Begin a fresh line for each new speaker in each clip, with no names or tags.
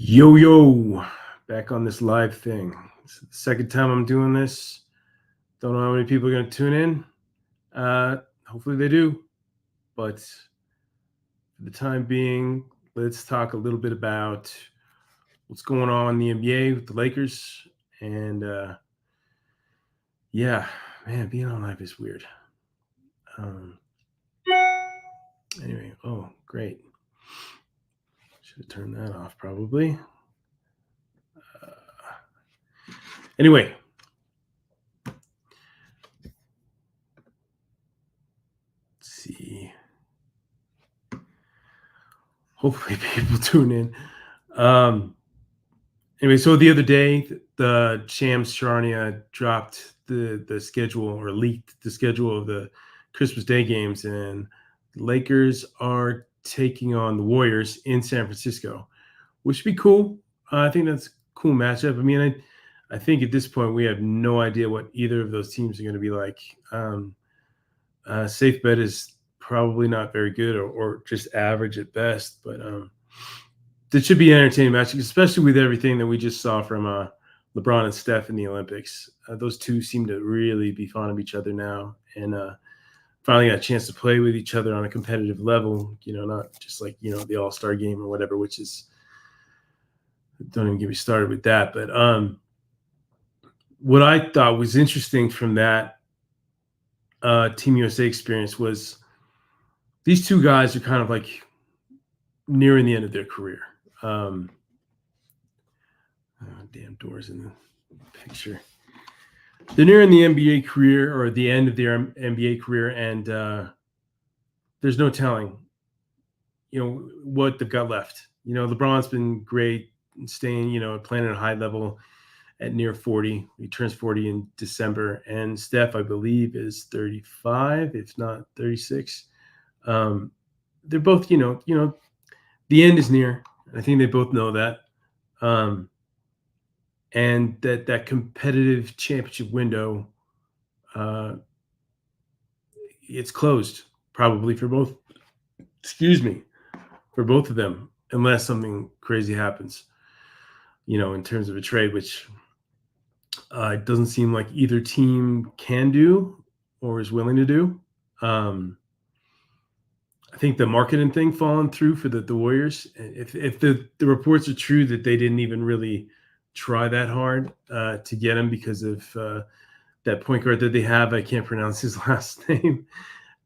Yo, back on this live thing. It's the second time I'm doing this. Don't know how many people are going to tune in. Hopefully they do. But for the time being, let's talk a little bit about what's going on in the NBA with the Lakers. And yeah, man, being on live is weird. Um, anyway, oh, great. Should have turned that off probably. Anyway, let's see. Hopefully people tune in. Anyway, so the other day, the Shams Charania dropped the schedule or leaked the schedule of the Christmas Day games, and the Lakers are taking on the Warriors in San Francisco, which would be cool. I think that's a cool matchup. I mean, I think at this point we have no idea what either of those teams are going to be like. Safe bet is probably not very good or just average at best, but it should be an entertaining match, especially with everything that we just saw from LeBron and Steph in the Olympics. Those two seem to really be fond of each other now, and finally got a chance to play with each other on a competitive level. Not just like the All-Star game or whatever, which is, don't even get me started with that. But what I thought was interesting from that Team USA experience was these two guys are kind of like nearing the end of their career. Damn doors in the picture. They're nearing the NBA career or the end of their NBA career, and there's no telling, what they've got left. LeBron's been great, staying, playing at a high level at near 40. He turns 40 in December, and Steph, I believe, is 35, if not 36. They're both, the end is near. I think they both know that. And that competitive championship window, it's closed probably for both. Excuse me, for both of them, unless something crazy happens. In terms of a trade, which it doesn't seem like either team can do or is willing to do. I think the marketing thing falling through for the Warriors. If the reports are true that they didn't even really try that hard to get him because of that point guard that they have. I can't pronounce his last name.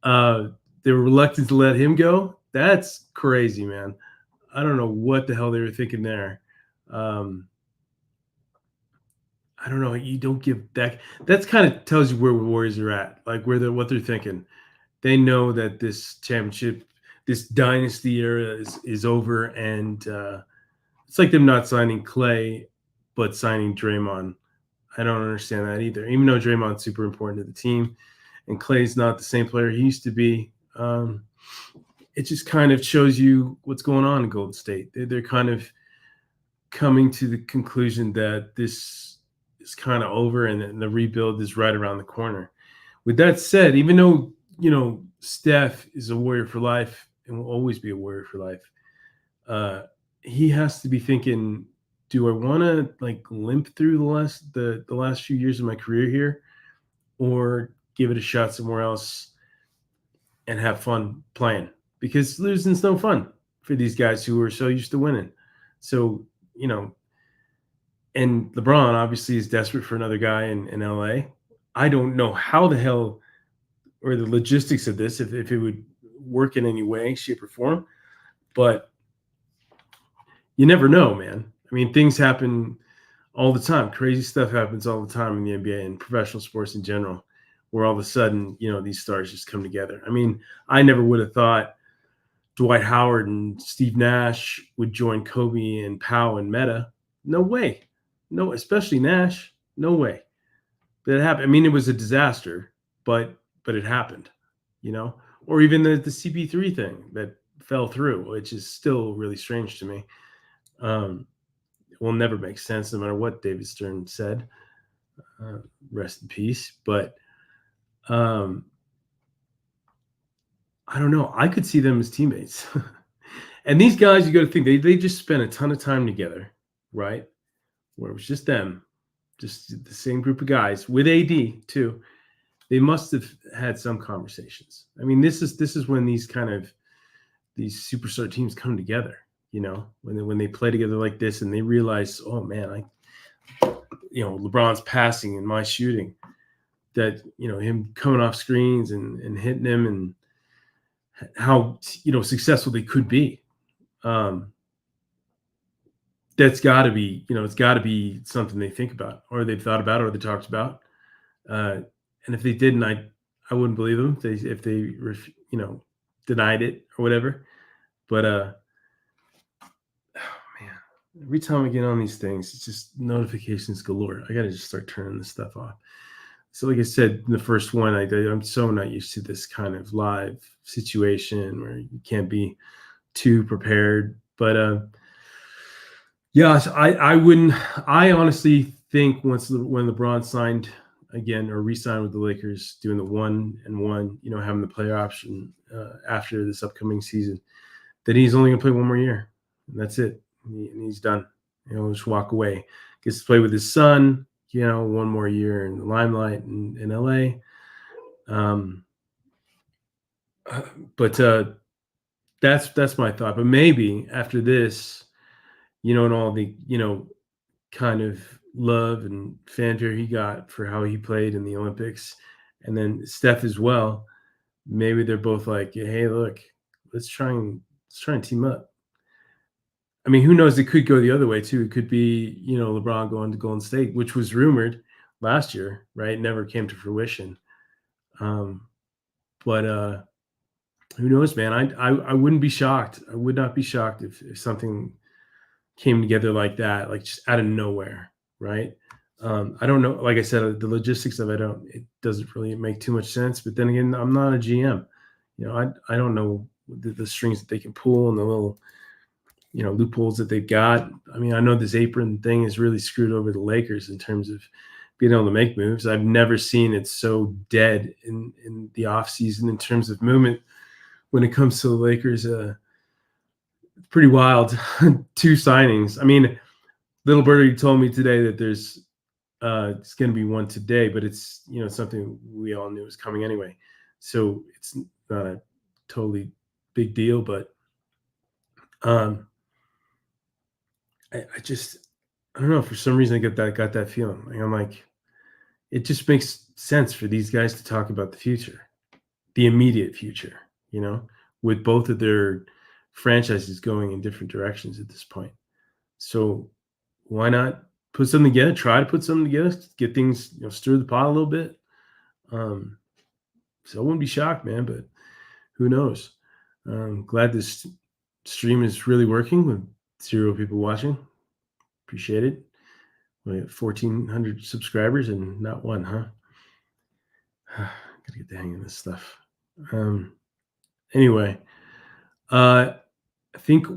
They were reluctant to let him go. That's crazy, man. I don't know what the hell they were thinking there. I don't know. You don't give that. That's kind of tells you where the Warriors are at, like what they're thinking. They know that this championship, this dynasty era is over, and it's like them not signing Clay, but signing Draymond. I don't understand that either. Even though Draymond's super important to the team, and Clay's not the same player he used to be. It just kind of shows you what's going on in Golden State. They're kind of coming to the conclusion that this is kind of over, and the rebuild is right around the corner. With that said, even though Steph is a Warrior for life and will always be a Warrior for life, he has to be thinking, do I want to like limp through the last few years of my career here, or give it a shot somewhere else and have fun playing? Because losing's no fun for these guys who are so used to winning. So, and LeBron obviously is desperate for another guy in LA. I don't know how the hell or the logistics of this, if it would work in any way, shape, or form. But you never know, man. I mean, things happen all the time. Crazy stuff happens all the time in the NBA and professional sports in general, where all of a sudden, these stars just come together. I mean, I never would have thought Dwight Howard and Steve Nash would join Kobe and Powell and Meta. No way. No, especially Nash. No way. But it happened. I mean, it was a disaster, but it happened, or even the CP3 thing that fell through, which is still really strange to me. It will never make sense no matter what David Stern said. Rest in peace. But I don't know. I could see them as teammates. And these guys, you got to think they just spent a ton of time together, right? Where it was just them, just the same group of guys with AD too. They must have had some conversations. I mean, this is when these superstar teams come together. When they play together like this, and they realize, oh man, LeBron's passing and my shooting, that him coming off screens and hitting him, and how successful they could be. Um, that's got to be it's got to be something they think about, or they've thought about, or they talked about. And if they didn't, I wouldn't believe them if they denied it or whatever. But oh man, every time I get on these things, it's just notifications galore. I gotta just start turning this stuff off. So, like I said, in the first one, I'm so not used to this kind of live situation where you can't be too prepared. But yeah, so I wouldn't. I honestly think when LeBron signed again or re-signed with the Lakers, doing the 1-1, having the player option after this upcoming season, that he's only gonna play one more year, and that's it. And he's done. Just walk away. Gets to play with his son. One more year in the limelight in LA. But that's my thought. But maybe after this, and all the kind of love and fanfare he got for how he played in the Olympics, and then Steph as well. Maybe they're both like, hey, look, let's try and team up. I mean, who knows? It could go the other way too. It could be, LeBron going to Golden State, which was rumored last year, right? Never came to fruition. Um, but who knows, man? I wouldn't be shocked. I would not be shocked if something came together like that, like just out of nowhere, right? I don't know. Like I said, the logistics of it doesn't really make too much sense. But then again, I'm not a GM. I don't know the strings that they can pull and the little loopholes that they've got. I mean, I know this apron thing has really screwed over the Lakers in terms of being able to make moves. I've never seen it so dead in the offseason in terms of movement when it comes to the Lakers. Pretty wild. 2 signings. I mean, Little Birdie told me today that there's it's going to be one today, but it's something we all knew was coming anyway. So it's not a totally big deal, but I don't know, for some reason I got that feeling. Like, I'm like, it just makes sense for these guys to talk about the future, the immediate future, with both of their franchises going in different directions at this point. So why not put something together? Try to put something together, get things, stir the pot a little bit. So I wouldn't be shocked, man, but who knows? Glad this stream is really working with 0 people watching. Appreciate it. We have 1,400 subscribers and not one, huh? Gotta get the hang of this stuff. Anyway, I think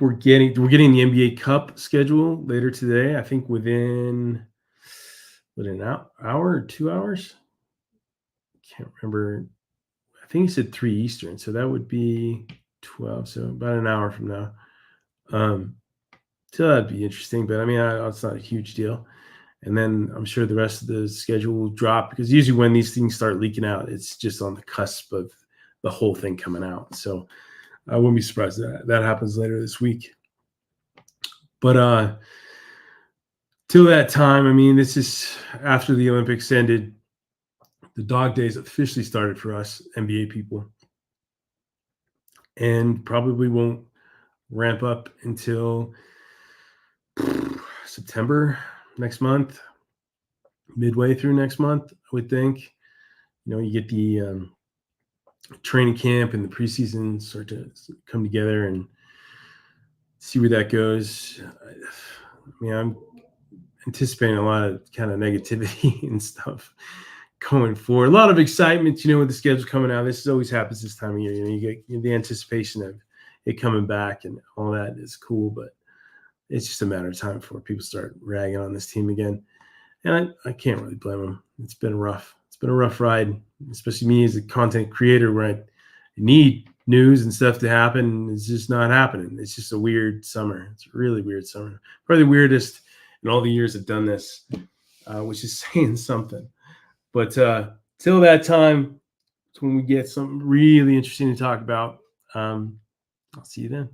we're getting the NBA Cup schedule later today. I think within an hour or 2 hours. Can't remember. I think he said 3 Eastern, so that would be 12. So about an hour from now. So that'd be interesting, but I mean, it's not a huge deal. And then I'm sure the rest of the schedule will drop, because usually when these things start leaking out, it's just on the cusp of the whole thing coming out. So I wouldn't be surprised that happens later this week. But till that time, I mean, this is after the Olympics ended. The dog days officially started for us NBA people, and probably won't ramp up until September next month, midway through next month, I would think. You get the training camp and the preseason start to come together and see where that goes. I mean, I'm anticipating a lot of kind of negativity and stuff going forward. A lot of excitement, with the schedule coming out. This always happens this time of year. You get the anticipation of it coming back and all that is cool, but it's just a matter of time before people start ragging on this team again. And I can't really blame them. It's been a rough ride, especially me as a content creator, where I need news and stuff to happen. It's just not happening. It's just a weird summer. It's a really weird summer. Probably the weirdest in all the years I've done this, which is saying something. But till that time, it's when we get something really interesting to talk about. I'll see you then.